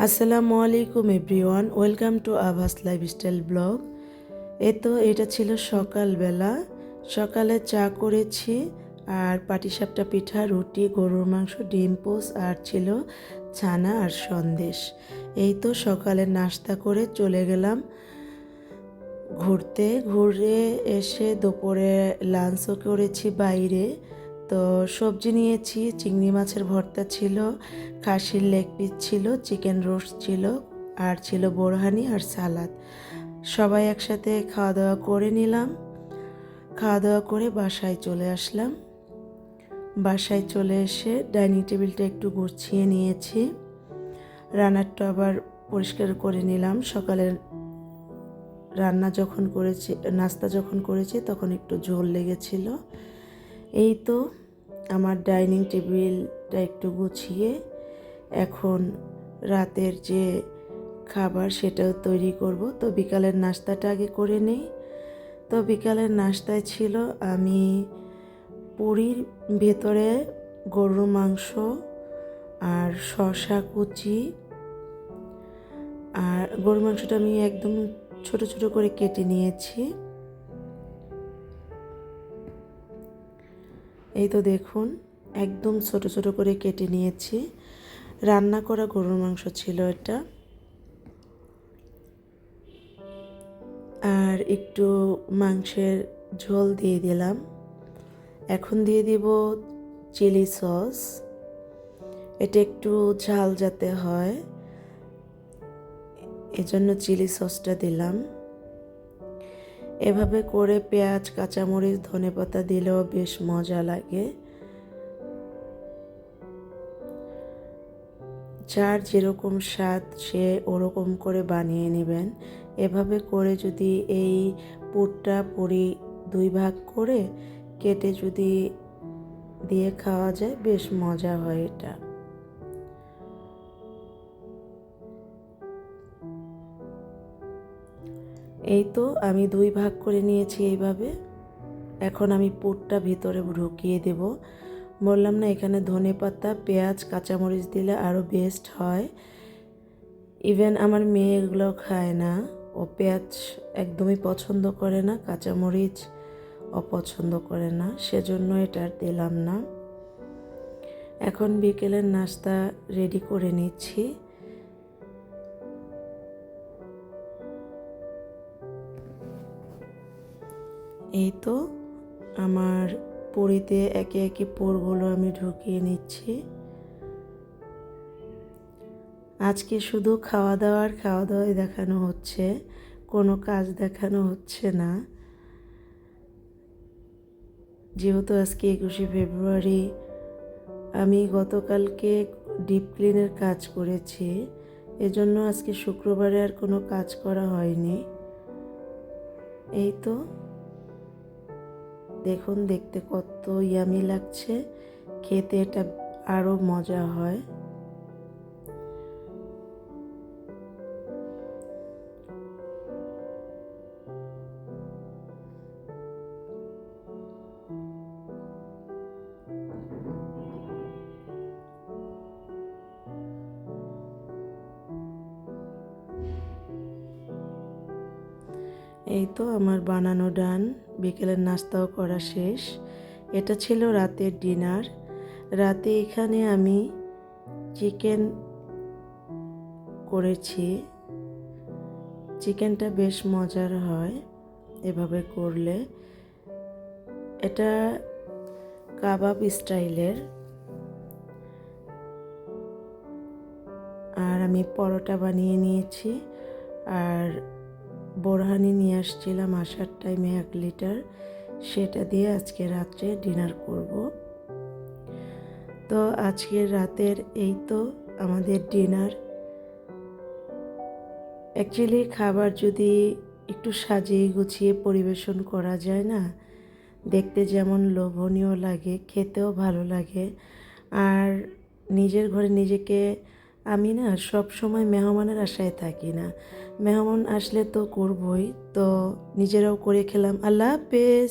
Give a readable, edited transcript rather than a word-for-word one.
আসসালামু আলাইকুম everyone, welcome to আভাস লাইফস্টাইল ব্লগ। এটা ছিল সকালবেলা। সকালে চা করেছি আর পাটিসাপটা পিঠা, রুটি, গরুর মাংস, ডিম পোচ আর ছিল ছানা আর সন্দেশ। সকালে নাস্তা করে চলে গেলাম ঘুরে এসে দুপুরে লাঞ্চও করেছি বাইরে। তো সবজি নিয়েছি, চিংড়ি মাছের ভর্তা ছিল, খাসির লেগ পিস ছিল, চিকেন রোস্ট ছিল আর ছিল বোরহানি আর সালাদ। সবাই একসাথে খাওয়া দাওয়া করে নিলাম। খাওয়া দাওয়া করে বাসায় চলে আসলাম। বাসায় চলে এসে ডাইনিং টেবিলটা একটু গুছিয়ে নিয়েছি। রান্নাটা আবার পরিষ্কার করে নিলাম। সকালের নাস্তা যখন করেছি তখন একটু ঝোল লেগেছিল। আমার ডাইনিং টেবিলটা একটু গুছিয়ে এখন রাতের যে খাবার সেটাও তৈরি করব। তো বিকালের নাস্তাটা আগে করে নেই। তো বিকালের নাস্তায় ছিল আমি পুরির ভেতরে গরুর মাংস আর শসা কুচি, আর গরুর মাংসটা আমি একদম ছোট ছোট করে কেটে নিয়েছি। দেখুন, একদম ছোট ছোট করে কেটে নিয়েছি। রান্না করা গরুর মাংস ছিল এটা। আর একটু মাংসের ঝোল দিয়ে দিলাম। এখন দিয়ে দিব চিলি সস। এটা একটু ঝাল যাতে হয় এজন্য চিলি সসটা দিলাম। এভাবে করে পেঁয়াজ, কাঁচামরিচ, ধনেপাতা দিলেও বেশ মজা লাগে। যার যেরকম স্বাদ সে ওরকম করে বানিয়ে নেবেন। এভাবে করে যদি এই পুরি 2 ভাগ করে কেটে যদি দিয়ে খাওয়া যায় বেশ মজা হয় এটা। আমি 2 ভাগ করে নিয়েছি এইভাবে। এখন আমি পুরটা ভিতরে ঢুকিয়ে দেব। বললাম না, এখানে ধনেপাতা, পেঁয়াজ, কাঁচামরিচ দিলে আরও বেস্ট হয়। ইভেন আমার মেয়ে এগুলো খায় না, ও পেঁয়াজ একদমই পছন্দ করে না, কাঁচামরিচ অপছন্দ করে না, সেজন্য এটা আর দিলাম না। এখন বিকেলের নাস্তা রেডি করে নিচ্ছি। আমার পুরিতে একে একে পুরগুলো আমি ঢুকিয়ে নিচ্ছি। আজকে শুধু খাওয়া দাওয়াই দেখানো হচ্ছে, কোনো কাজ দেখানো হচ্ছে না। যেহেতু আজকে 21শে ফেব্রুয়ারি, আমি গতকালকে ডিপ ক্লিনের কাজ করেছি, এজন্য আজকে শুক্রবারে আর কোনো কাজ করা হয়নি। দেখুন, দেখতে কত ইয়ামি লাগছে, খেতে এটা আরও মজা হয়। আমার বানানো ডান, বিকেলের নাস্তাও করা শেষ। এটা ছিল রাতের ডিনার। রাতে এখানে আমি চিকেন করেছি। চিকেনটা বেশ মজার হয় এভাবে করলে। এটা কাবাব স্টাইলের। আর আমি পরোটা বানিয়ে নিয়েছি, আর বোরহানি নিয়ে আসছিলাম আসার টাইমে 1 লিটার, সেটা দিয়ে আজকে রাত্রে ডিনার করব। তো আজকের রাতের আমাদের ডিনার। অ্যাকচুয়ালি খাবার যদি একটু সাজিয়ে গুছিয়ে পরিবেশন করা যায় না, দেখতে যেমন লোভনীয় লাগে, খেতেও ভালো লাগে। আর নিজের ঘরে নিজেকে আমি না সব সময় মেহমানের আশায় থাকি না, মেহমান আসলে তো করবই, তো নিজেরাও করে খেলাম। আল্লাহ হাফেজ।